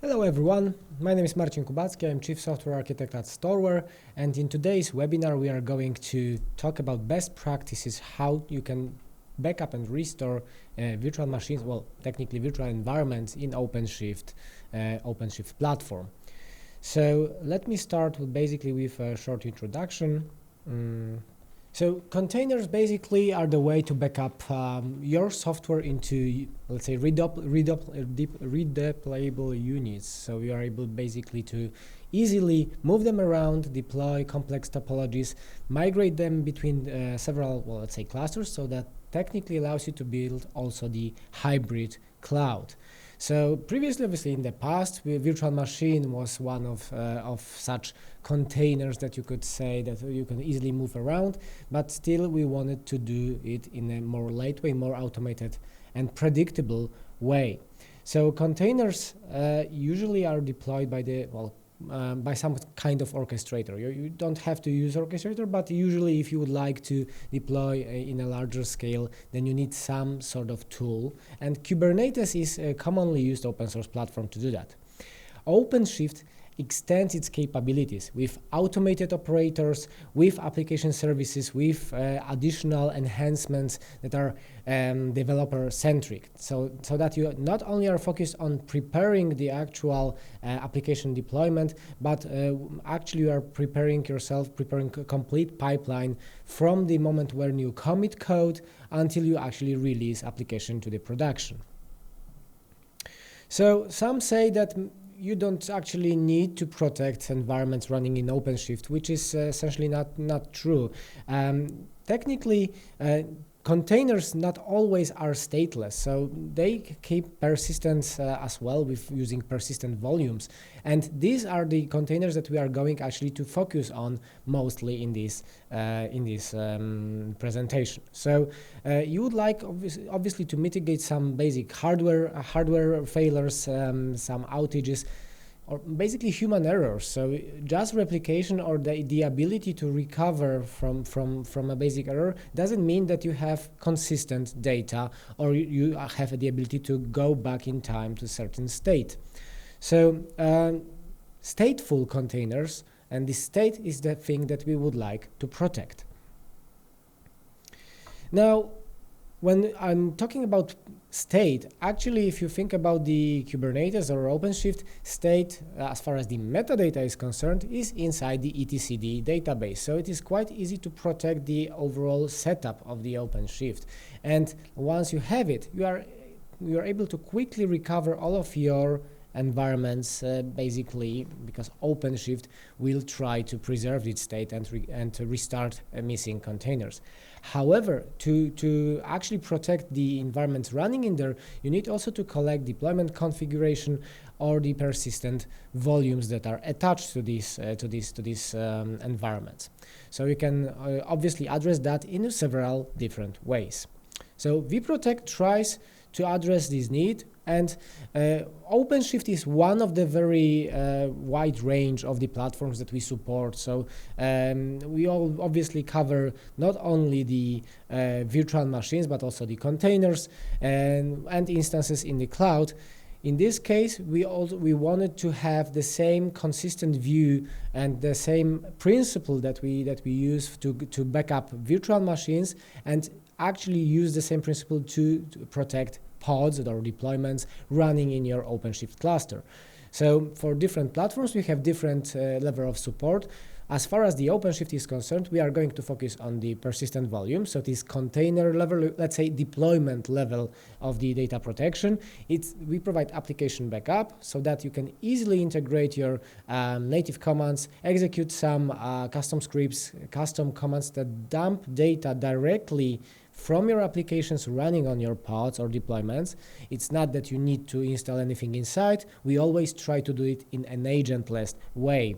Hello everyone, my name is Marcin Kubacki, I'm Chief Software Architect at Storware, and in today's webinar we are going to talk about best practices, how you can backup and restore virtual machines, well, technically virtual environments in OpenShift platform. So let me start with with a short introduction. So containers basically are the way to backup your software into, let's say, redeployable units. So you are able basically to easily move them around, deploy complex topologies, migrate them between several, well, let's say, clusters, so that technically allows you to build also the hybrid cloud. So previously, obviously, in the past, virtual machine was one of such containers that you could say that you can easily move around, but still we wanted to do it in a more lightweight, more automated and predictable way. So containers usually are deployed by by some kind of orchestrator. You don't have to use orchestrator, but usually if you would like to deploy in a larger scale, then you need some sort of tool. And Kubernetes is a commonly used open source platform to do that. OpenShift extends its capabilities with automated operators, with application services, with additional enhancements that are developer-centric, so that you not only are focused on preparing the actual application deployment, but actually you are preparing a complete pipeline from the moment when you commit code until you actually release application to the production. So some say that you don't actually need to protect environments running in OpenShift, which is essentially not true. Technically, containers not always are stateless, so they keep persistence as well with using persistent volumes. And these are the containers that we are going actually to focus on mostly in this presentation. So you would like obviously to mitigate some basic hardware failures, some outages, or basically human errors. So just replication or the ability to recover from a basic error doesn't mean that you have consistent data or you have the ability to go back in time to a certain state. So stateful containers, and the state is the thing that we would like to protect. Now, when I'm talking about state, actually, if you think about the Kubernetes or OpenShift, state, as far as the metadata is concerned, is inside the etcd database. So it is quite easy to protect the overall setup of the OpenShift. And once you have it, you are able to quickly recover all of your environments, basically, because OpenShift will try to preserve its state and to restart missing containers. However, to actually protect the environments running in there, you need also to collect deployment configuration or the persistent volumes that are attached to these environments. So you can obviously address that in several different ways. So VProtect tries to address this need, and OpenShift is one of the very wide range of the platforms that we support. So we all obviously cover not only the virtual machines, but also the containers and instances in the cloud. In this case, we wanted to have the same consistent view and the same principle that we use to backup virtual machines, and actually use the same principle to protect pods or deployments running in your OpenShift cluster. So for different platforms, we have different level of support. As far as the OpenShift is concerned, we are going to focus on the persistent volume. So this container level, let's say deployment level of the data protection. We provide application backup so that you can easily integrate your native commands, execute some custom scripts, custom commands that dump data directly from your applications running on your pods or deployments. It's not that you need to install anything inside. We always try to do it in an agentless way.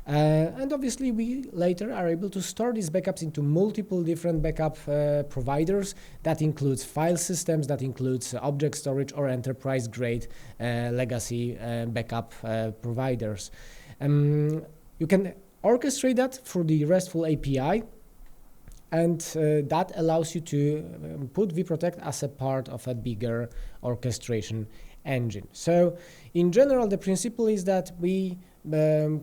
And obviously, we later are able to store these backups into multiple different backup providers. That includes file systems, that includes object storage or enterprise-grade legacy backup providers. You can orchestrate that through the RESTful API, and that allows you to put VProtect as a part of a bigger orchestration engine. So in general, the principle is that we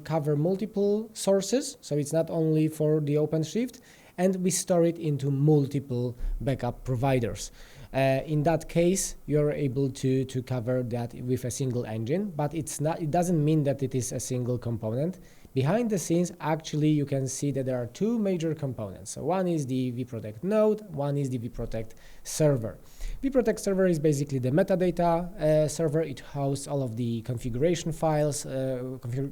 cover multiple sources, so it's not only for the OpenShift, and we store it into multiple backup providers. In that case, you're able to cover that with a single engine, but it doesn't mean that it is a single component. Behind the scenes, actually, you can see that there are two major components. So one is the VProtect node, one is the VProtect server. VProtect server is basically the metadata server. It hosts all of the configuration files,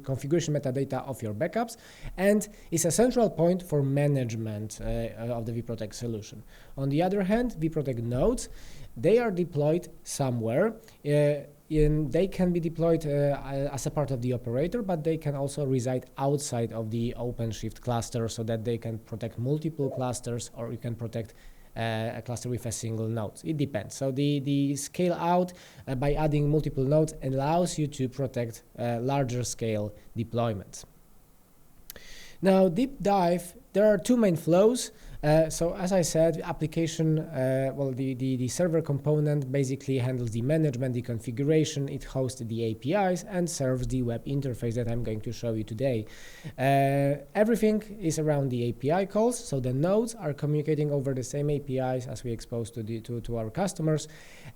configuration metadata of your backups, and is a central point for management of the VProtect solution. On the other hand, VProtect nodes, they are deployed somewhere. They can be deployed as a part of the operator, but they can also reside outside of the OpenShift cluster so that they can protect multiple clusters, or you can protect a cluster with a single node. It depends. So the scale out by adding multiple nodes allows you to protect larger scale deployments. Now, deep dive, there are two main flows. So as I said, application, the server component basically handles the management, the configuration, it hosts the APIs and serves the web interface that I'm going to show you today. Everything is around the API calls, so the nodes are communicating over the same APIs as we expose to our customers,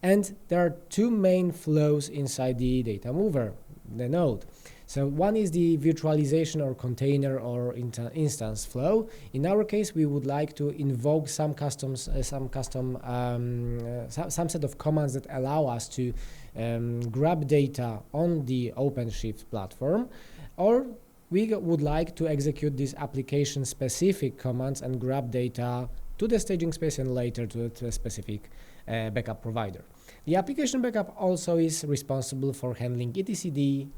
and there are two main flows inside the data mover, the node. So one is the virtualization or container or instance flow. In our case, we would like to invoke some custom set of commands that allow us to grab data on the OpenShift platform, or we would like to execute these application-specific commands and grab data to the staging space and later to a specific backup provider. The application backup also is responsible for handling etcd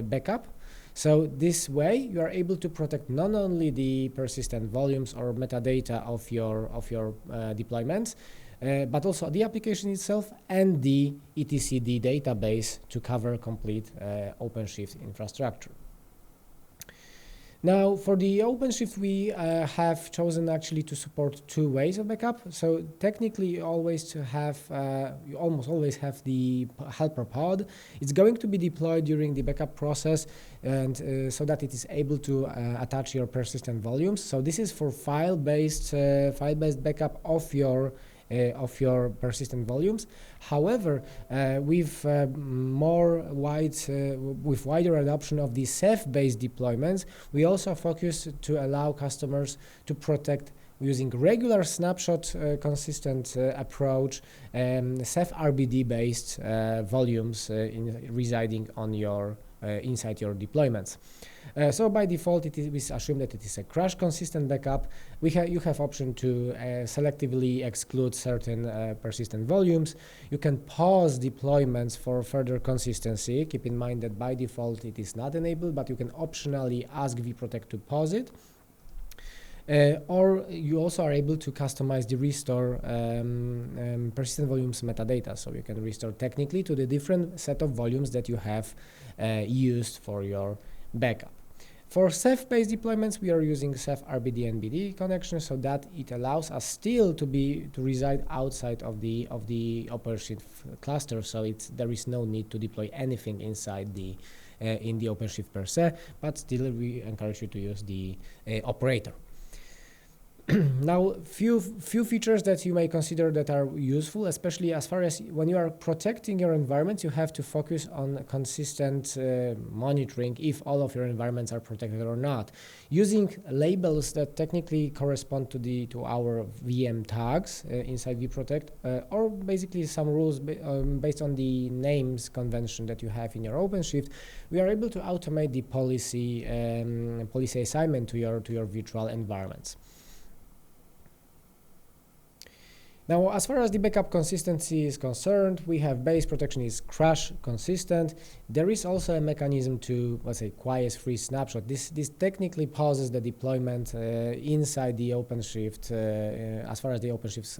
backup. So this way you are able to protect not only the persistent volumes or metadata of your deployments, but also the application itself and the etcd database to cover complete OpenShift infrastructure. Now, for the OpenShift, we have chosen actually to support two ways of backup. So technically, you almost always have the helper pod. It's going to be deployed during the backup process, and so that it is able to attach your persistent volumes. So this is for file-based backup of your persistent volumes. However, with wider adoption of the Ceph-based deployments, we also focus to allow customers to protect using regular snapshot consistent approach, Ceph RBD-based volumes residing on your inside your deployments. So by default, we assume that it is a crash consistent backup. You have option to selectively exclude certain persistent volumes. You can pause deployments for further consistency. Keep in mind that by default it is not enabled, but you can optionally ask VProtect to pause it. Or you also are able to customize the restore persistent volumes metadata, so you can restore technically to the different set of volumes that you have used for your backup. For Ceph-based deployments, we are using Ceph RBD and BD connection, so that it allows us still to reside outside of the OpenShift cluster. So there is no need to deploy anything inside in the OpenShift per se, but still we encourage you to use the operator. Now, few features that you may consider that are useful, especially as far as when you are protecting your environments, you have to focus on consistent monitoring if all of your environments are protected or not. Using labels that technically correspond to our VM tags inside VProtect, or basically some rules based on the names convention that you have in your OpenShift, we are able to automate the policy assignment to your virtual environments. Now, as far as the backup consistency is concerned, we have base protection is crash consistent. There is also a mechanism to, let's say, quiet free snapshot. This technically pauses the deployment inside the OpenShift as far as the OpenShift's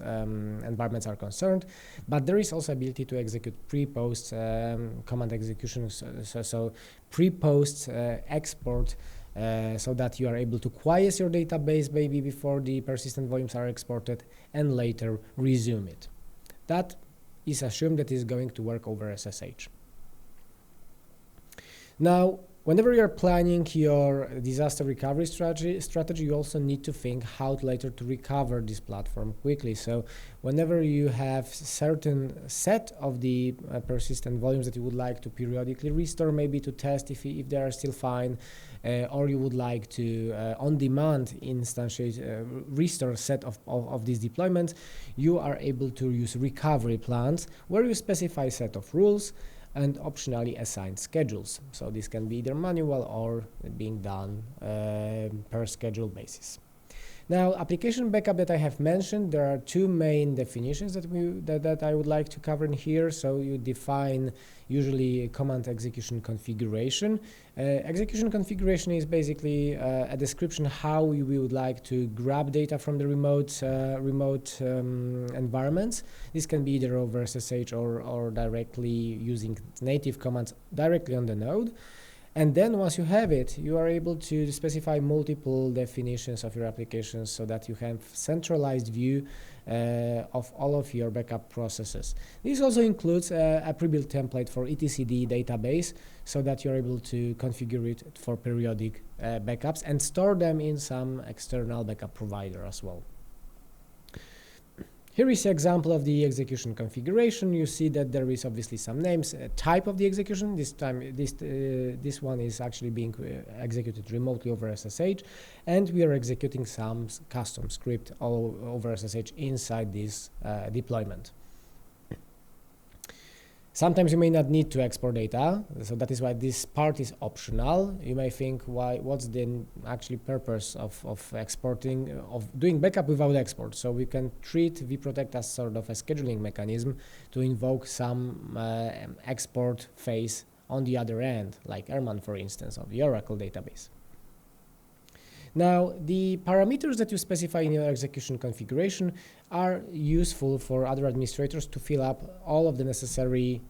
environments are concerned. But there is also ability to execute pre-post command execution, so pre-post export. So that you are able to quiet your database maybe before the persistent volumes are exported and later resume it. That is assumed that is going to work over SSH. Now, whenever you're planning your disaster recovery strategy, you also need to think how later to recover this platform quickly. So whenever you have certain set of the persistent volumes that you would like to periodically restore, maybe to test if they are still fine, or you would like to on demand instantiate restore a set of these deployments, you are able to use recovery plans where you specify a set of rules and optionally assign schedules. So this can be either manual or being done per schedule basis. Now, application backup that I have mentioned, there are two main definitions that I would like to cover in here. So you define usually command execution configuration. Execution configuration is basically a description how we would like to grab data from the remote environments. This can be either over SSH or directly using native commands directly on the node. And then once you have it, you are able to specify multiple definitions of your applications so that you have centralized view of all of your backup processes. This also includes a pre-built template for etcd database so that you're able to configure it for periodic backups and store them in some external backup provider as well. Here is an example of the execution configuration. You see that there is obviously some names, type of the execution. This time, this one is actually being executed remotely over SSH, and we are executing some custom script all over SSH inside this deployment. Sometimes you may not need to export data, so that is why this part is optional. You may think, what's the actually purpose of exporting, of doing backup without export? So we can treat VProtect as sort of a scheduling mechanism to invoke some export phase on the other end, like Erman, for instance, of the Oracle database. Now, the parameters that you specify in your execution configuration are useful for other administrators to fill up all of the necessary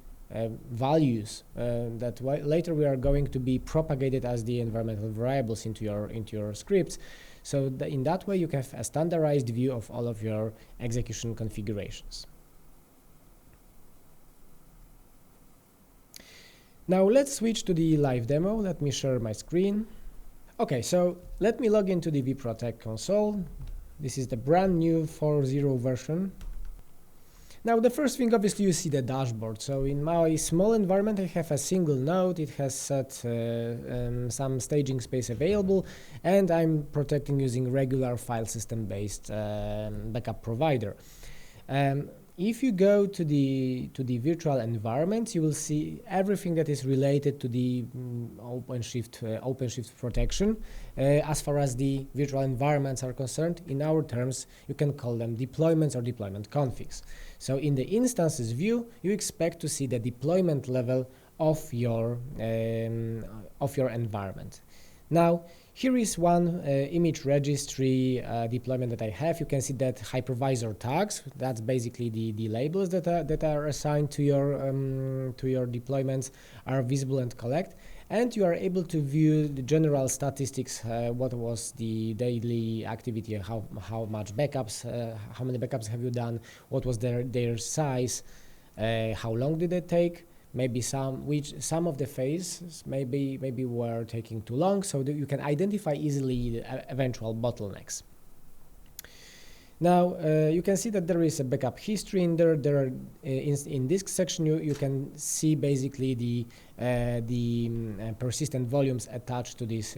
values that later we are going to be propagated as the environmental variables into your scripts. So in that way, you can have a standardized view of all of your execution configurations. Now let's switch to the live demo. Let me share my screen. Okay, so let me log into the VProtect console. This is the brand new 4.0 version. Now the first thing, obviously, you see the dashboard. So in my small environment, I have a single node. It has set some staging space available, and I'm protecting using regular file system based backup provider. If you go to the virtual environment, you will see everything that is related to the OpenShift protection. As far as the virtual environments are concerned, in our terms, you can call them deployments or deployment configs. So in the instances view, you expect to see the deployment level of your environment. Now, here is one image registry deployment that I have. You can see that hypervisor tags, that's basically the labels that are assigned to your deployments, are visible and collect. And you are able to view the general statistics, what was the daily activity, how much backups, how many backups have you done, what was their size, how long did it take. Maybe some of the phases maybe were taking too long, so that you can identify easily the eventual bottlenecks. Now you can see that there is a backup history in there. There are in this section you can see basically the persistent volumes attached to this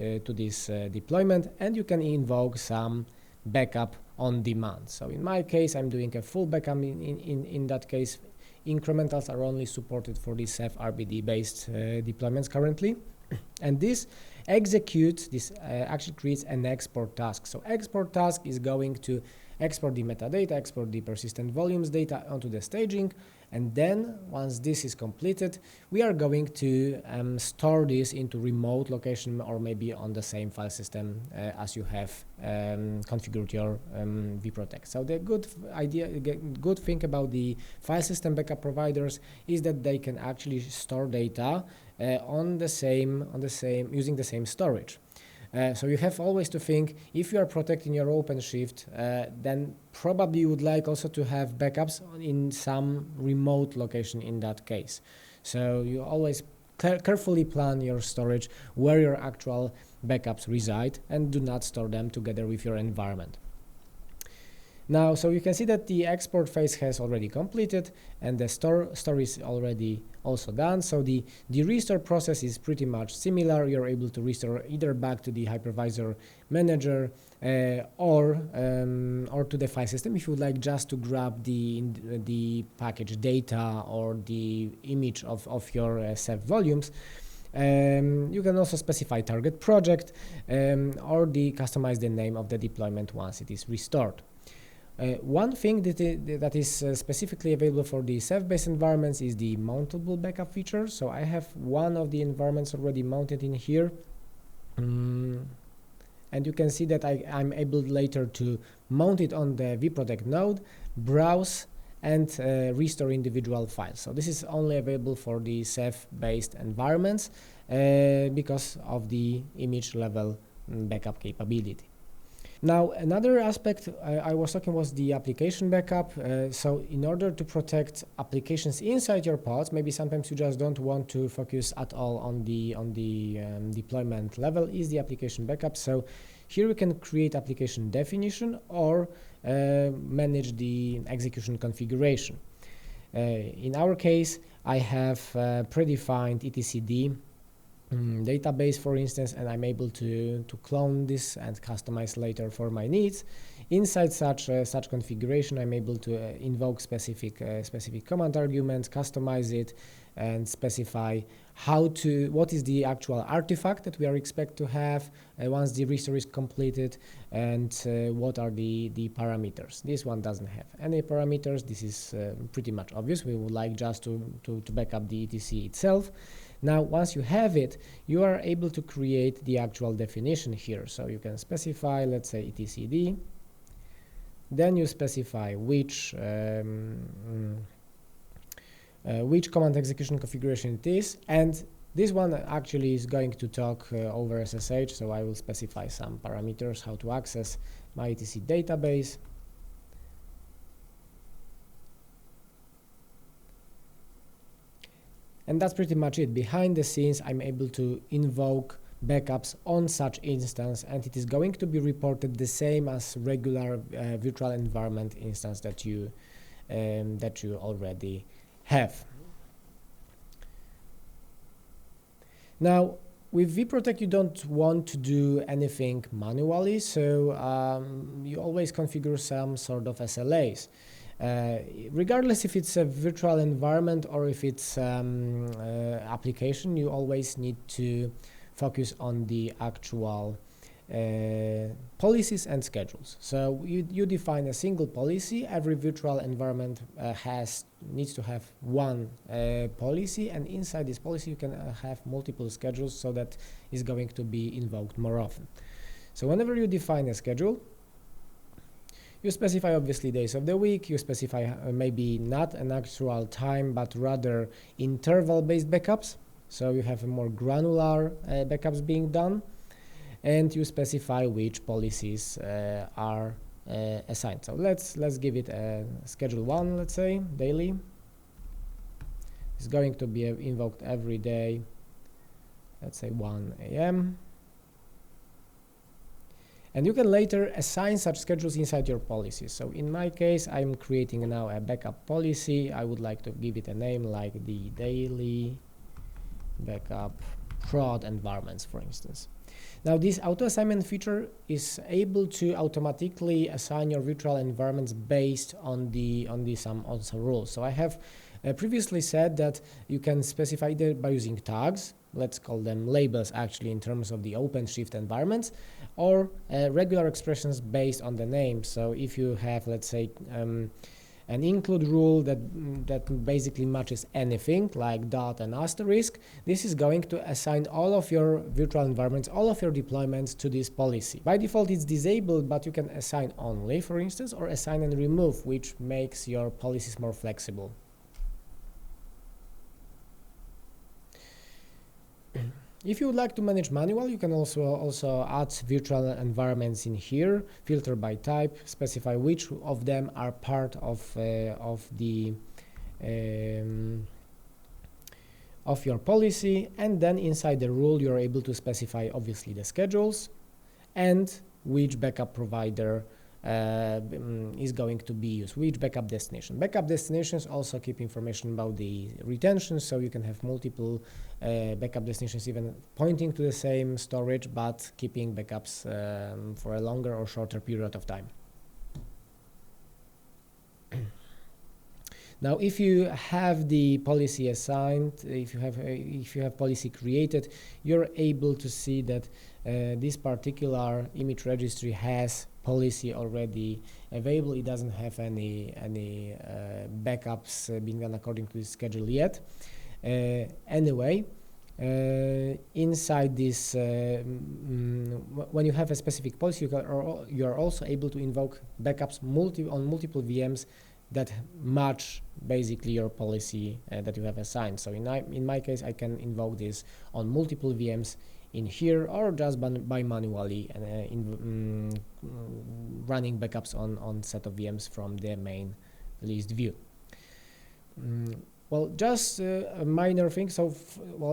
deployment, and you can invoke some backup on demand. So in my case, I'm doing a full backup. In that case, incrementals are only supported for the Ceph RBD based deployments currently, and this executes, actually creates an export task. So export task is going to export the metadata, export the persistent volumes data onto the staging, and then once this is completed, we are going to store this into remote location or maybe on the same file system as you have configured your VProtect. So the good thing about the file system backup providers is that they can actually store data using the same storage. So you have always to think, if you are protecting your OpenShift, then probably you would like also to have backups in some remote location in that case. So you always carefully plan your storage where your actual backups reside and do not store them together with your environment. Now, so you can see that the export phase has already completed and the store is already also done. So the restore process is pretty much similar. You're able to restore either back to the hypervisor manager or to the file system if you would like just to grab the package data or the image of your Ceph volumes. You can also specify target project or customize the name of the deployment once it is restored. One thing that is specifically available for the Ceph-based environments is the mountable backup feature. So I have one of the environments already mounted in here. And you can see that I'm able later to mount it on the VProtect node, browse, and restore individual files. So this is only available for the Ceph-based environments because of the image level backup capability. Now, another aspect I was talking was the application backup. So in order to protect applications inside your pods, maybe sometimes you just don't want to focus at all on the deployment level, is the application backup. So here we can create application definition or manage the execution configuration. In our case, I have predefined etcd database, for instance, and I'm able to clone this and customize later for my needs. Inside such configuration, I'm able to invoke specific command arguments, customize it, and specify what is the actual artifact that we are expect to have once the restore is completed, and what are the parameters. This one doesn't have any parameters. This is pretty much obvious. We would like just to back up the etc itself. Now, once you have it, you are able to create the actual definition here. So you can specify, let's say, etcd. Then you specify which command execution configuration it is. And this one actually is going to talk over SSH. So I will specify some parameters, how to access my etc database. And that's pretty much it. Behind the scenes, I'm able to invoke backups on such instance, and it is going to be reported the same as regular virtual environment instance that you already have. Now, with VProtect, you don't want to do anything manually, so you always configure some sort of SLAs. Regardless if it's a virtual environment or if it's application, you always need to focus on the actual policies and schedules. So you define a single policy. Every virtual environment needs to have one policy, and inside this policy you can have multiple schedules, so that is going to be invoked more often. So whenever you define a schedule, you specify obviously days of the week, you specify maybe not an actual time, but rather interval-based backups. So you have a more granular backups being done, and you specify which policies are assigned. So let's give it a schedule 1, let's say, daily. It's going to be invoked every day, let's say 1 a.m. And you can later assign such schedules inside your policies. So in my case, I'm creating now a backup policy. I would like to give it a name like the daily backup prod environments, for instance. Now, this auto-assignment feature is able to automatically assign your virtual environments based on some rules. So I have previously said that you can specify either by using tags, let's call them labels actually in terms of the OpenShift environments, or regular expressions based on the name. So if you have, let's say, an include rule that basically matches anything like dot and asterisk, this is going to assign all of your virtual environments, all of your deployments to this policy. By default it's disabled, but you can assign only, for instance, or assign and remove, which makes your policies more flexible. If you would like to manage manual, you can also add virtual environments in here, filter by type, specify which of them are part of the of your policy, and then inside the rule you're able to specify obviously the schedules and which backup provider is going to be used, which backup destination. Backup destinations also keep information about the retention, so you can have multiple backup destinations even pointing to the same storage but keeping backups for a longer or shorter period of time. Now, if you have the policy assigned, if you have policy created, you're able to see that this particular image registry has policy already available. It doesn't have any backups being done according to the schedule yet. Anyway, inside this, when you have a specific policy, you are also able to invoke backups on multiple VMs that match basically your policy that you have assigned. So in my case, I can invoke this on multiple VMs in here, or just by manually running backups on set of VMs from the main list view. Well, just a minor thing. So,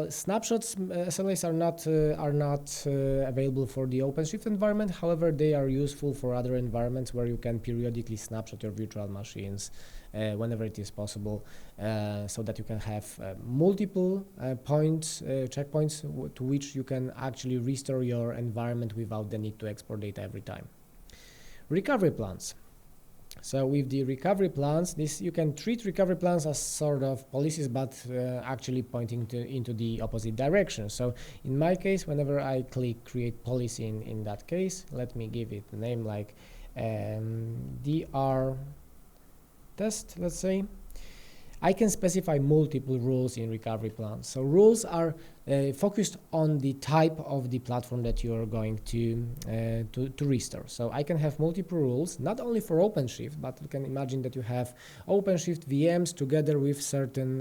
snapshots SLAs are not available for the OpenShift environment. However, they are useful for other environments where you can periodically snapshot your virtual machines whenever it is possible, so that you can have multiple checkpoints to which you can actually restore your environment without the need to export data every time. Recovery plans. So with the recovery plans, you can treat recovery plans as sort of policies, but actually pointing into the opposite direction. So in my case, whenever I click create policy in that case, let me give it a name like DR test, let's say, I can specify multiple rules in recovery plans. So rules are focused on the type of the platform that you are going to restore. So I can have multiple rules, not only for OpenShift, but you can imagine that you have OpenShift VMs together with certain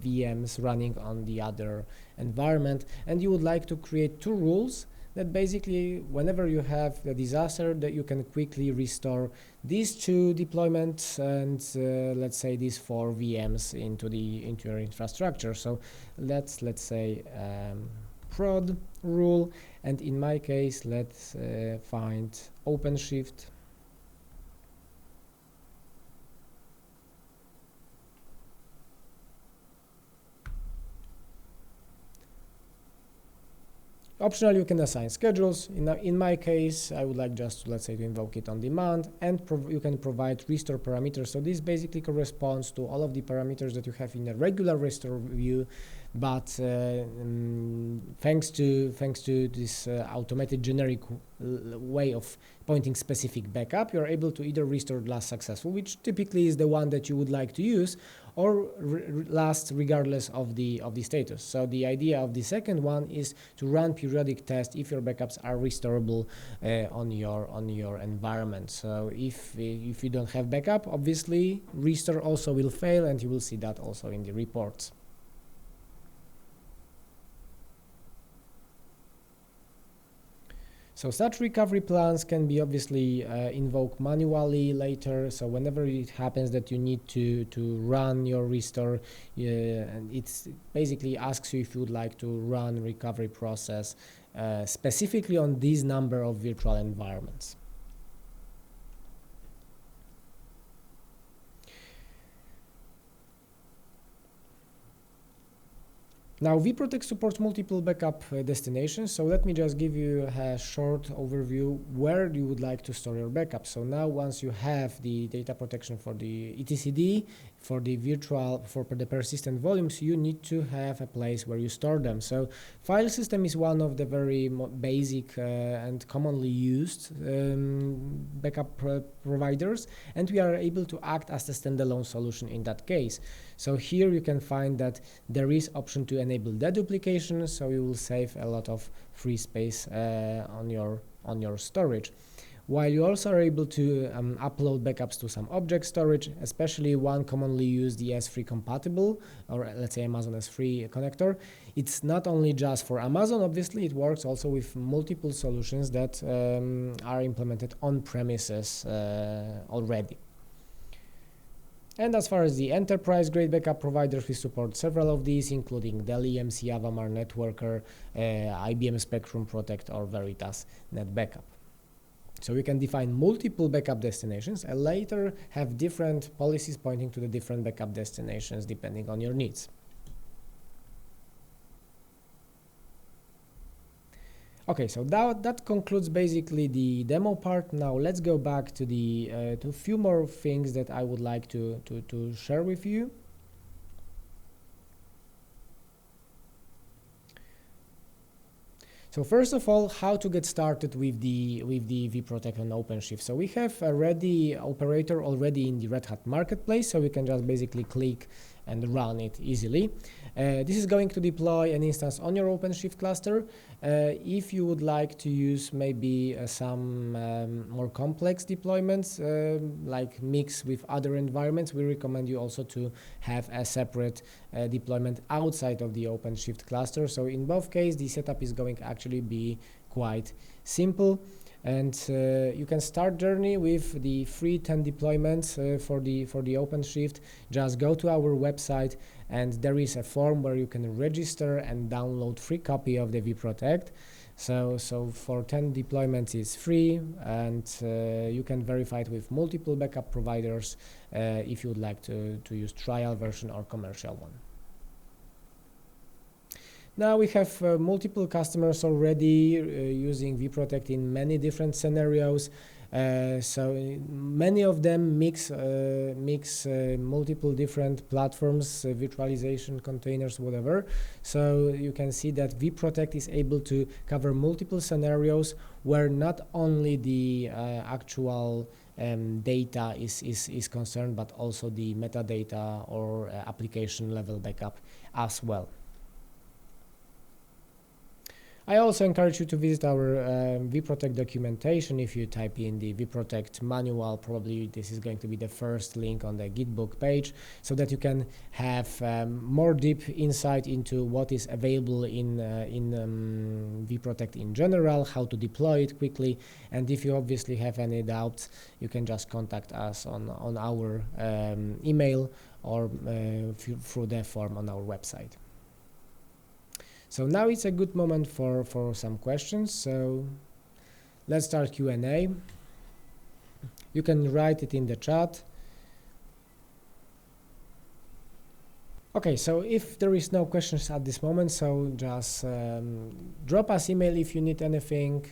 VMs running on the other environment, and you would like to create two rules that basically, whenever you have a disaster, that you can quickly restore these two deployments and let's say these 4 VMs into your infrastructure. So let's say prod rule, and in my case, let's find OpenShift. Optional, you can assign schedules. In my case, I would like just, let's say, to invoke it on demand, and you can provide restore parameters. So this basically corresponds to all of the parameters that you have in a regular restore view, but thanks to this automated generic way of pointing specific backup, you're able to either restore last successful, which typically is the one that you would like to use, or last regardless of the status. So the idea of the second one is to run periodic tests if your backups are restorable on your environment. So if you don't have backup, obviously restore also will fail, and you will see that also in the reports. So such recovery plans can be obviously invoked manually later. So whenever it happens that you need to run your restore, and it basically asks you if you would like to run recovery process specifically on this number of virtual environments. Now, VProtect supports multiple backup destinations, so let me just give you a short overview where you would like to store your backup. So now, once you have the data protection for the etcd, for the persistent volumes, you need to have a place where you store them. So file system is one of the very basic and commonly used backup providers, and we are able to act as a standalone solution in that case. So here you can find that there is option to enable deduplication, so you will save a lot of free space on your storage. While you also are able to upload backups to some object storage, especially one commonly used the S3 compatible, or let's say Amazon S3 connector. It's not only just for Amazon, obviously, it works also with multiple solutions that are implemented on premises already. And as far as the enterprise-grade backup providers, we support several of these, including Dell EMC, Avamar Networker, IBM Spectrum Protect, or Veritas Net Backup. So you can define multiple backup destinations and later have different policies pointing to the different backup destinations depending on your needs. Okay, so that concludes basically the demo part. Now let's go back to the to a few more things that I would like to share with you. So first of all, how to get started with the VProtect and OpenShift. So we have a ready operator already in the Red Hat marketplace, so we can just basically click and run it easily. This is going to deploy an instance on your OpenShift cluster. If you would like to use maybe some more complex deployments, like mix with other environments, we recommend you also to have a separate deployment outside of the OpenShift cluster. So in both cases, the setup is going to actually be quite simple. And you can start journey with the free 10 deployments for the OpenShift. Just go to our website and there is a form where you can register and download free copy of the VProtect. So for 10 deployments it's free, and you can verify it with multiple backup providers if you would like to use trial version or commercial one. Now we have multiple customers already using VProtect in many different scenarios. So many of them mix multiple different platforms, virtualization, containers, whatever. So you can see that VProtect is able to cover multiple scenarios where not only the actual data is concerned, but also the metadata or application level backup as well. I also encourage you to visit our VProtect documentation. If you type in the VProtect manual, probably this is going to be the first link on the Gitbook page, so that you can have more deep insight into what is available in VProtect in general, how to deploy it quickly, and if you obviously have any doubts, you can just contact us on our email or through the form on our website. So now it's a good moment for some questions. So let's start Q&A. You can write it in the chat. Okay, so if there is no questions at this moment, so just drop us email if you need anything.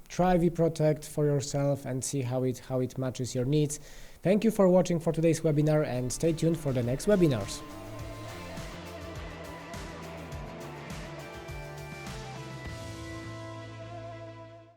Try VProtect for yourself and see how it matches your needs. Thank you for watching for today's webinar, and stay tuned for the next webinars.